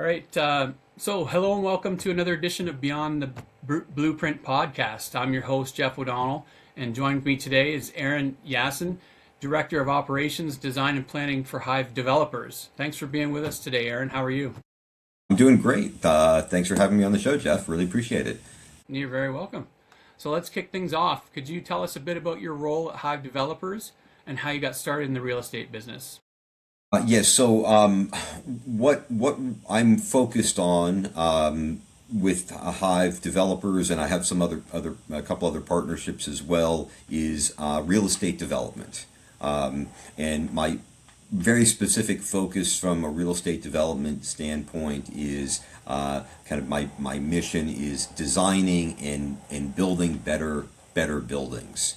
All right. So, hello and welcome to another edition of Beyond the Blueprint podcast. I'm your host, Jeff O'Donnell, and joined with me today is Aaron Yassin, Director of Operations, Design, and Planning for Hive Developers. Thanks for being with us today, Aaron. How are you? I'm doing great. Thanks for having me on the show, Jeff. Really appreciate it. You're very welcome. So, let's kick things off. Could you tell us a bit about your role at Hive Developers and how you got started in the real estate business? Yes. So, what I'm focused on with Hive Developers, and I have some other a couple other partnerships as well, is real estate development. And my very specific focus from a real estate development standpoint is kind of my mission is designing and building better buildings.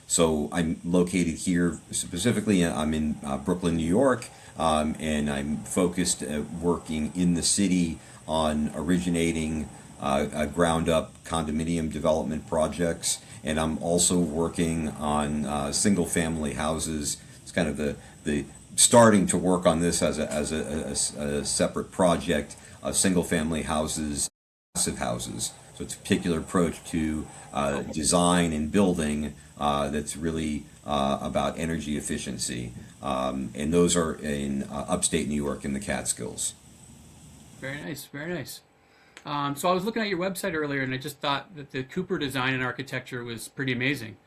So I'm located here specifically. I'm in Brooklyn, New York, and I'm focused working in the city on originating ground up condominium development projects. And I'm also working on single family houses. It's kind of the starting to work on this as a separate project, single family houses, massive houses. So it's a particular approach to design and building that's really about energy efficiency. And those are in upstate New York in the Catskills. Very nice, very nice. So, I was looking at your website earlier and I just thought that the Cooper design and architecture was pretty amazing.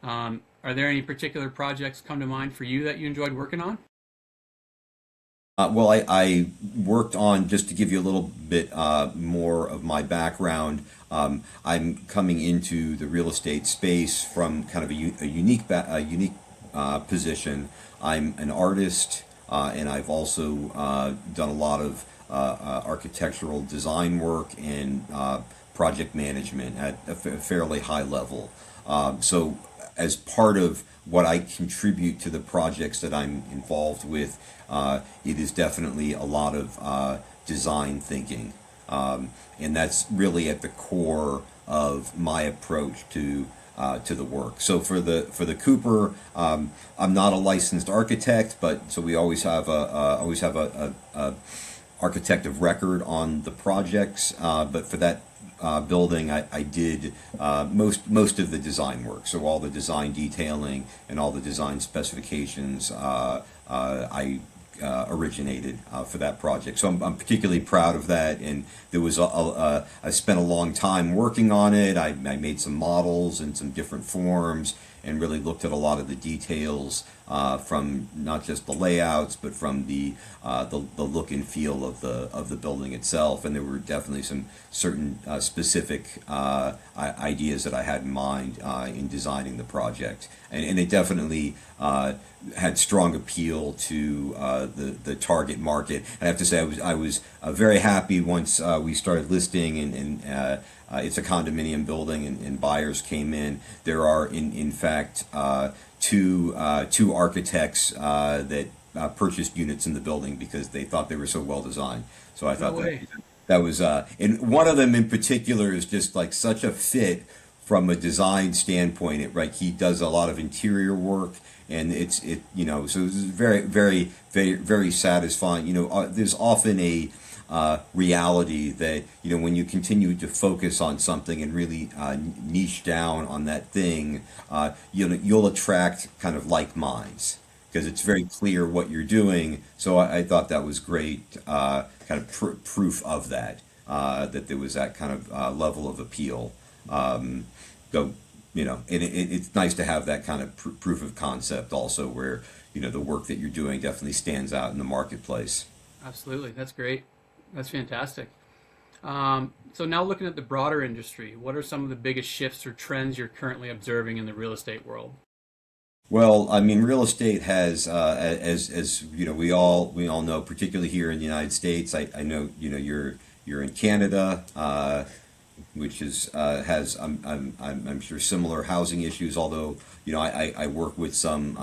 Are there any particular projects come to mind for you that you enjoyed working on? Well, I worked on, just to give you a little bit more of my background, I'm coming into the real estate space from kind of a unique position. I'm an artist, and I've also done a lot of architectural design work and project management at a fairly high level. So, as part of what I contribute to the projects that I'm involved with, it is definitely a lot of design thinking. And that's really at the core of my approach to the work. So for the Cooper, I'm not a licensed architect, but so we always have a architect of record on the projects. But for that building, I did most of the design work. So all the design detailing and all the design specifications, I originated for that project. So I'm particularly proud of that. And there was I spent a long time working on it. I made some models and some different forms and really looked at a lot of the details from not just the layouts, but from the look and feel of the building itself. And there were definitely some certain specific ideas that I had in mind in designing the project, and it definitely had strong appeal to the target market. And I have to say, I was very happy once we started listing and it's a condominium building, and buyers came in. There are, in fact, two architects that purchased units in the building because they thought they were so well designed. So I No thought way. that was, and one of them in particular is just like such a fit from a design standpoint. Right, he does a lot of interior work, and so it's very satisfying. There's often a reality that when you continue to focus on something and really niche down on that thing, you'll attract kind of like minds because it's very clear what you're doing. So I thought that was great, kind of proof of that, that there was that kind of level of appeal. So it's nice to have that kind of proof of concept also, where the work that you're doing definitely stands out in the marketplace. Absolutely. That's great. That's fantastic. So now looking at the broader industry, what are some of the biggest shifts or trends you're currently observing in the real estate world? Well, I mean, real estate has, as we all know, particularly here in the United States. I know you're in Canada, which is has I'm sure similar housing issues. Although I work with some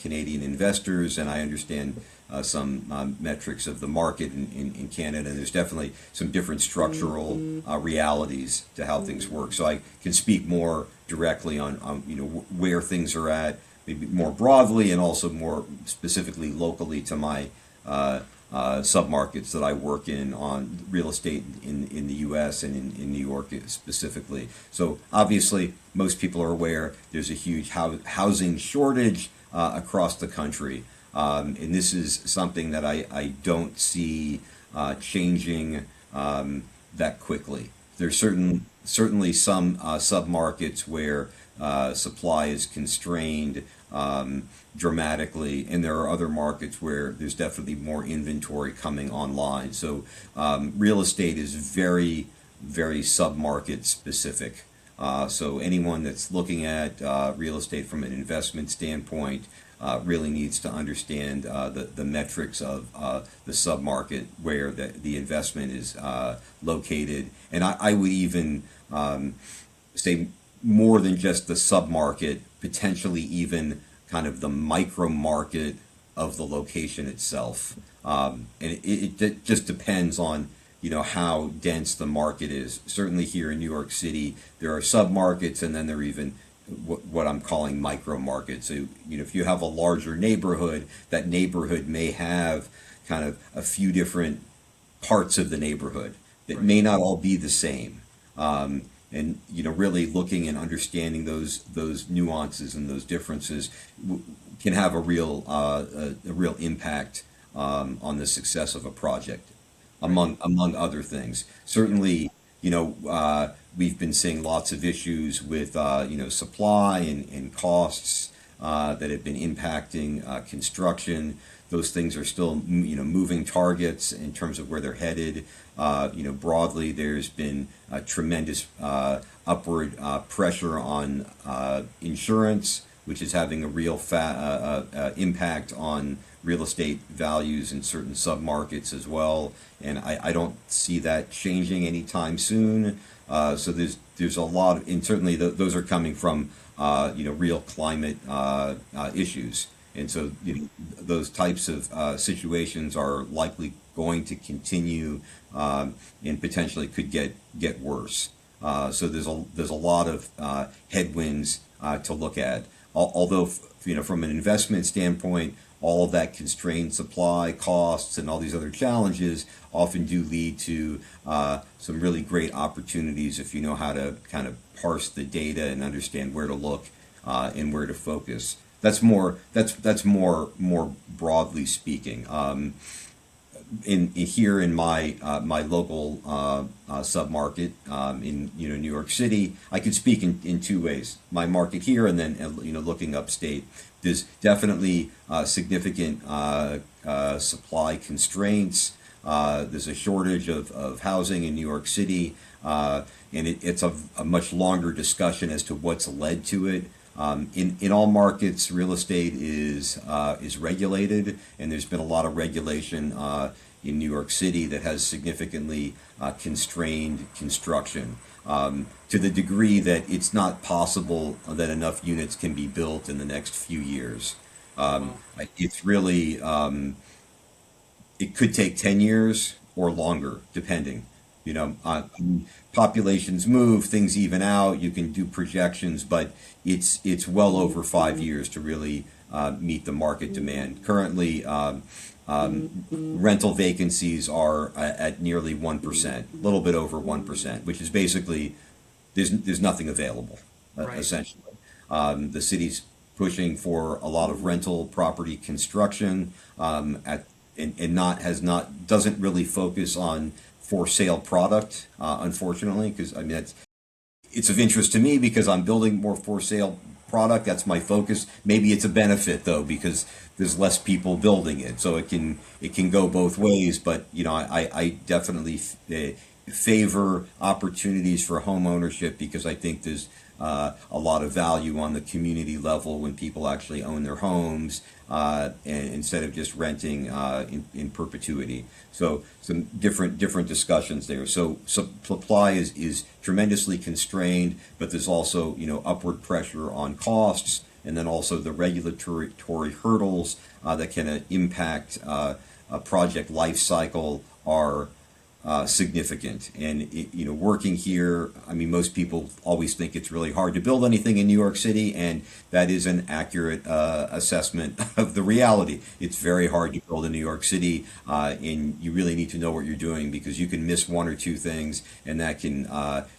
Canadian investors, and I understand some metrics of the market in Canada. And there's definitely some different structural realities to how things work. So I can speak more directly on where things are at, maybe more broadly, and also more specifically locally to my submarkets that I work in on real estate in the U.S. and in New York specifically. So obviously, most people are aware there's a huge housing shortage across the country. And this is something that I don't see changing that quickly. There's certainly some submarkets where supply is constrained dramatically, and there are other markets where there's definitely more inventory coming online. So real estate is very, very submarket specific. So anyone that's looking at real estate from an investment standpoint really needs to understand the metrics of the submarket where the investment is located. And I would even say more than just the submarket, potentially even kind of the micro market of the location itself. And it just depends on how dense the market is. Certainly here in New York City, there are submarkets, and then there are even what I'm calling micro markets. So if you have a larger neighborhood, that neighborhood may have kind of a few different parts of the neighborhood that may not all be the same. And really looking and understanding those nuances and those differences can have a real impact on the success of a project, among other things. Certainly, we've been seeing lots of issues with supply and costs that have been impacting construction. Those things are still moving targets in terms of where they're headed. Broadly, there's been tremendous upward pressure on insurance, which is having a real impact on real estate values in certain submarkets as well. And I don't see that changing anytime soon. So there's a lot, and certainly those are coming from real climate issues. And so those types of situations are likely going to continue and potentially could get worse. So there's a lot of headwinds to look at. Although from an investment standpoint, all of that constrained supply, costs, and all these other challenges often do lead to some really great opportunities if you know how to kind of parse the data and understand where to look and where to focus. That's more broadly speaking. Here in my local submarket in New York City, I could speak in two ways. My market here, and then looking upstate. There's definitely significant supply constraints. There's a shortage of housing in New York City, and it's a much longer discussion as to what's led to it. In all markets, real estate is regulated, and there's been a lot of regulation in New York City that has significantly constrained construction to the degree that it's not possible that enough units can be built in the next few years. It's really it could take 10 years or longer, depending. Populations move, things even out. You can do projections, but it's well over 5 years to really meet the market demand. Currently, rental vacancies are at nearly 1%, a little bit over 1%, which is basically there's nothing available, essentially. The city's pushing for a lot of rental property construction, doesn't really focus on for sale product, unfortunately, because it's of interest to me because I'm building more for sale product. That's my focus. Maybe it's a benefit though because there's less people building it, so it can go both ways. But I definitely favor opportunities for home ownership because I think there's a lot of value on the community level when people actually own their homes and instead of just renting in perpetuity. So some different discussions there. So supply is tremendously constrained, but there's also upward pressure on costs, and then also the regulatory hurdles that can impact a project life cycle are significant. And working here, I mean, most people always think it's really hard to build anything in New York City, and that is an accurate assessment of the reality. It's very hard to build in New York City, and you really need to know what you're doing, because you can miss one or two things, and that can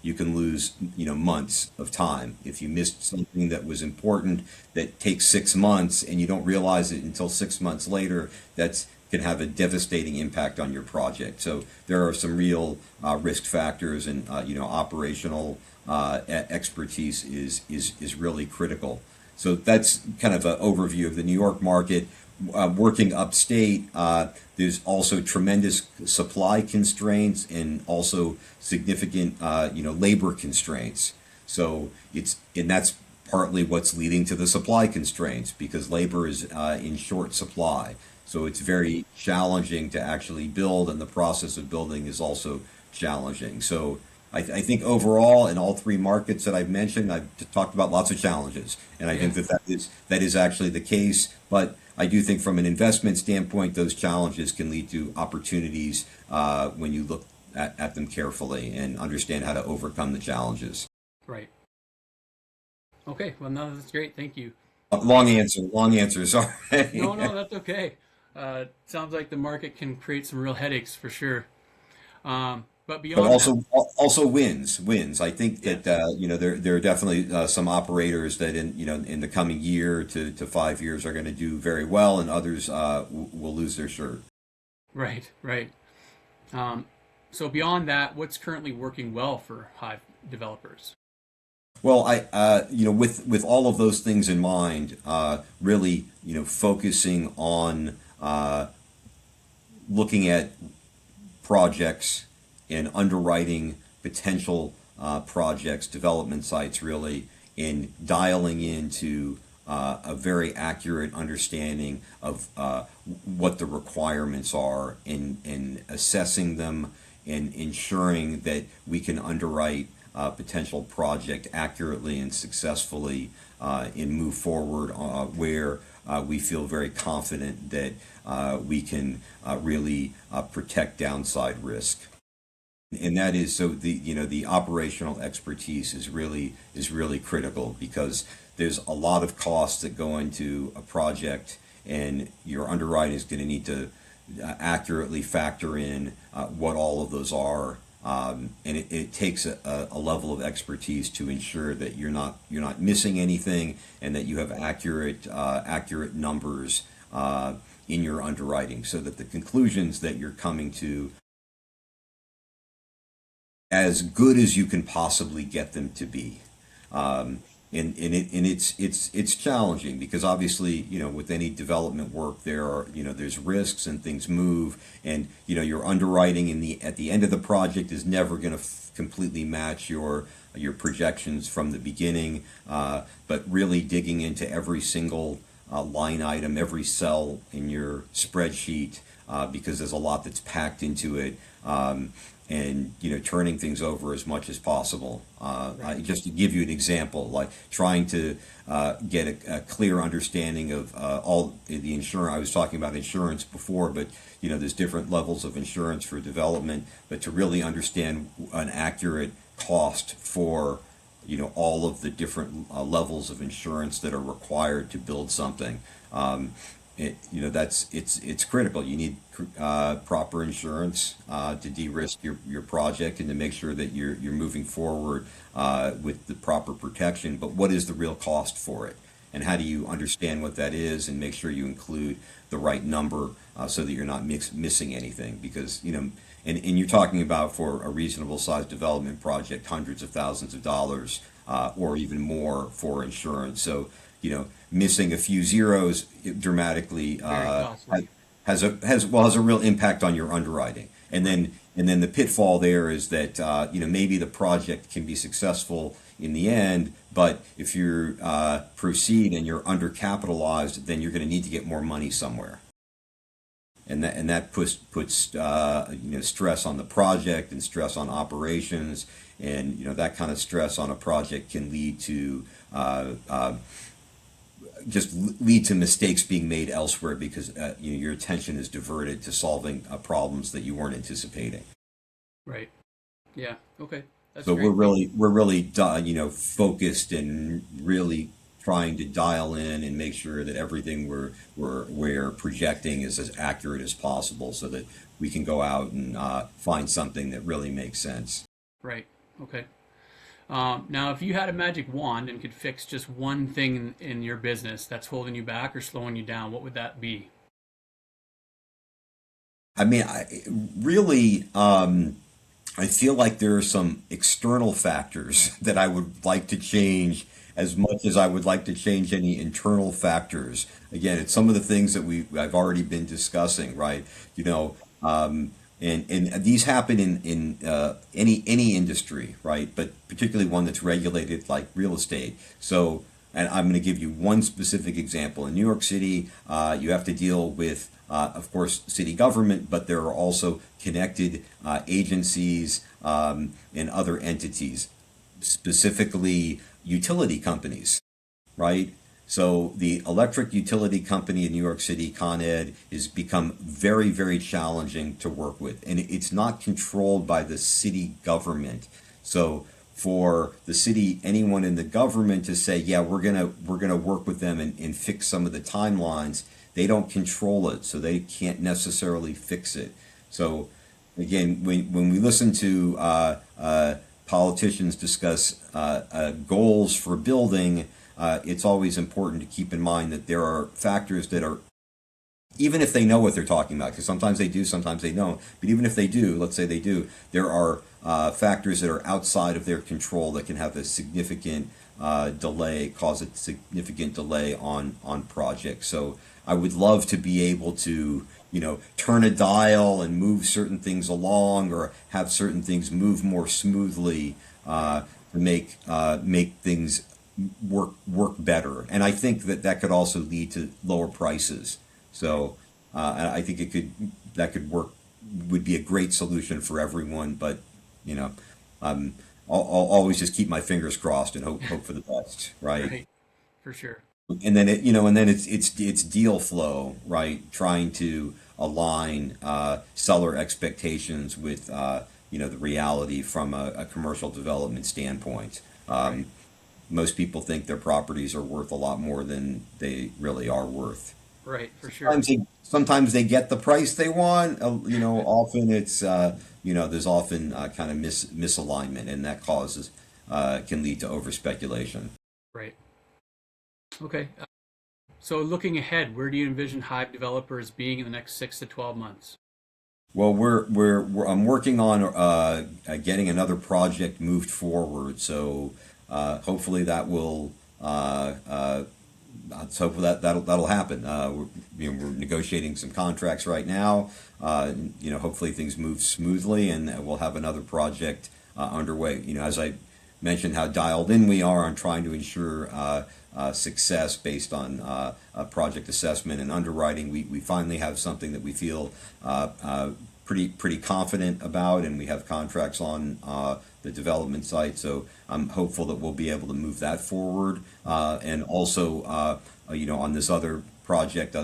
you can lose months of time if you missed something that was important that takes 6 months, and you don't realize it until 6 months later. That's can have a devastating impact on your project. So there are some real risk factors, and operational expertise is really critical. So that's kind of an overview of the New York market. Working upstate, there's also tremendous supply constraints and also significant labor constraints. So that's partly what's leading to the supply constraints, because labor is in short supply. So it's very challenging to actually build, and the process of building is also challenging. So I think overall, in all three markets that I've mentioned, I've talked about lots of challenges, and I think that is actually the case. But I do think from an investment standpoint, those challenges can lead to opportunities when you look at them carefully and understand how to overcome the challenges. Right. Okay. Well, no, that's great. Thank you. Long answer. Sorry. No, that's okay. Sounds like the market can create some real headaches for sure. But beyond also wins. I think that there are definitely some operators that in the coming year to 5 years are going to do very well, and others will lose their shirt. Right. So beyond that, what's currently working well for Hive developers? Well, with all of those things in mind, really, focusing on looking at projects and underwriting potential projects, development sites, really, in dialing into a very accurate understanding of what the requirements are, in assessing them, and ensuring that we can underwrite potential project accurately and successfully, and move forward where we feel very confident that we can really protect downside risk. And that is, so the operational expertise is really critical, because there's a lot of costs that go into a project, and your underwriting is going to need to accurately factor in what all of those are. And it takes a level of expertise to ensure that you're not missing anything, and that you have accurate numbers in your underwriting, so that the conclusions that you're coming to as good as you can possibly get them to be. It's challenging, because obviously, with any development work, there's risks and things move, and your underwriting at the end of the project is never going to completely match your projections from the beginning. But really digging into every single line item, every cell in your spreadsheet, because there's a lot that's packed into it. And turning things over as much as possible. Just to give you an example, like trying to get a clear understanding of all the insurance. I was talking about insurance before, but there's different levels of insurance for development. But to really understand an accurate cost for all of the different levels of insurance that are required to build something. It's critical. You need proper insurance to de-risk your project, and to make sure that you're moving forward with the proper protection. But what is the real cost for it, and how do you understand what that is, and make sure you include the right number so that you're not missing anything? Because and you're talking about, for a reasonable sized development project, hundreds of thousands of dollars or even more for insurance. So missing a few zeros dramatically has a real impact on your underwriting. And then the pitfall there is that maybe the project can be successful in the end, but if you proceed and you're undercapitalized, then you're going to need to get more money somewhere. And that puts stress on the project, and stress on operations, and that kind of stress on a project can lead to mistakes being made elsewhere, because your attention is diverted to solving problems that you weren't anticipating. Right. Yeah. Okay. That's So we're great. really focused and really trying to dial in and make sure that everything we're projecting is as accurate as possible, so that we can go out and find something that really makes sense. Right. Okay. Now, if you had a magic wand and could fix just one thing in your business that's holding you back or slowing you down, what would that be? I mean, really, I feel like there are some external factors that I would like to change as much as I would like to change any internal factors. Again, it's some of the things that I've already been discussing, right? You know, and these happen in any industry, right? But particularly one that's regulated like real estate. So, and I'm going to give you one specific example. In New York City, you have to deal with, of course, city government, but there are also connected agencies and other entities, specifically utility companies, right? So the electric utility company in New York City, Con Ed, has become very, very challenging to work with, and it's not controlled by the city government. So for the city, anyone in the government to say, yeah, we're gonna work with them and fix some of the timelines, they don't control it, so they can't necessarily fix it. So again, when we listen to politicians discuss goals for building, it's always important to keep in mind that there are factors that are, even if they know what they're talking about, because sometimes they do, sometimes they don't, but even if they do, let's say they do, there are factors that are outside of their control that can have a significant delay, cause a significant delay on projects. So I would love to be able to, turn a dial and move certain things along, or have certain things move more smoothly to make things work better. And I think that could also lead to lower prices. So and I think that could work, would be a great solution for everyone. But you know, I'll always just keep my fingers crossed and hope for the best, right? Right. For sure. And then it's deal flow, right? Trying to align seller expectations with the reality from a commercial development standpoint. Right. Most people think their properties are worth a lot more than they really are worth. Right. For sure. Sometimes they get the price they want. Often it's there's often kind of misalignment, and that causes can lead to over speculation. Right. Okay. So looking ahead, where do you envision Hive Developers being in the next 6 to 12 months? Well, I'm working on getting another project moved forward. So hopefully that will let's hope that'll happen. We're negotiating some contracts right now. Hopefully things move smoothly, and we'll have another project underway. As I mentioned, how dialed in we are on trying to ensure success based on project assessment and underwriting. We finally have something that we feel pretty confident about, and we have contracts on the development site. So I'm hopeful that we'll be able to move that forward. And also, on this other project,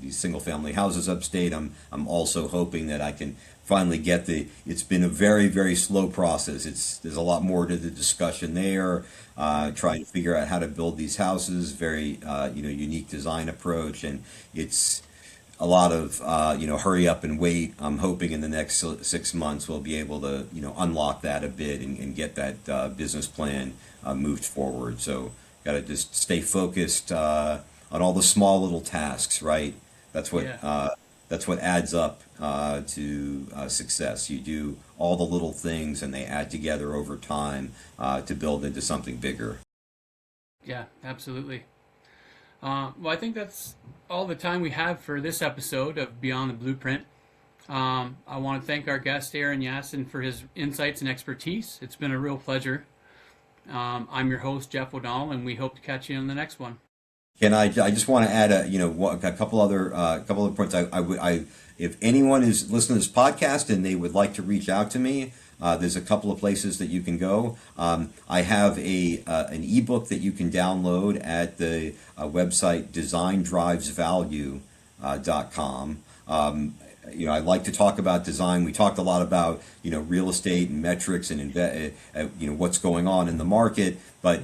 these single family houses upstate, I'm also hoping that I can finally get it's been a very, very slow process. There's a lot more to the discussion there, trying to figure out how to build these houses, very, unique design approach. And it's a lot of, hurry up and wait. I'm hoping in the next 6 months we'll be able to, unlock that a bit and get that business plan moved forward. So got to just stay focused on all the small little tasks, right? That's what Yeah. that's what adds up to success. You do all the little things, and they add together over time to build into something bigger. Yeah. Absolutely. Well, I think that's all the time we have for this episode of Beyond the Blueprint. I want to thank our guest, Aaron Yassin, for his insights and expertise. It's been a real pleasure. I'm your host, Jeff O'Donnell, and we hope to catch you on the next one. Can I just want to add a couple other points. If anyone is listening to this podcast and they would like to reach out to me, there's a couple of places that you can go. I have an ebook that you can download at the website designdrivesvalue.com. I like to talk about design. We talked a lot about real estate and metrics and what's going on in the market, but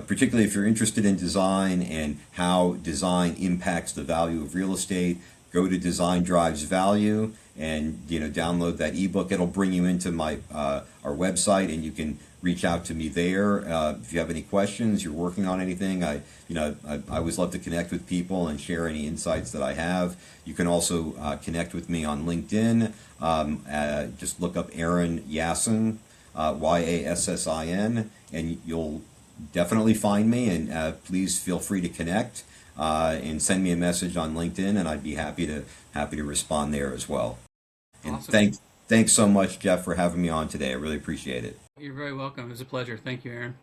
particularly if you're interested in design and how design impacts the value of real estate, go to Design Drives Value and download that ebook. It'll bring you into my our website, and you can reach out to me there if you have any questions. You're working on anything. I always love to connect with people and share any insights that I have. You can also connect with me on LinkedIn. Just look up Aaron Yassin, Yassin, and you'll definitely find me. And please feel free to connect and send me a message on LinkedIn, and I'd be happy to respond there as well. And Awesome. thanks so much, Jeff, for having me on today. I really appreciate it. You're very welcome. It was a pleasure. Thank you, Aaron.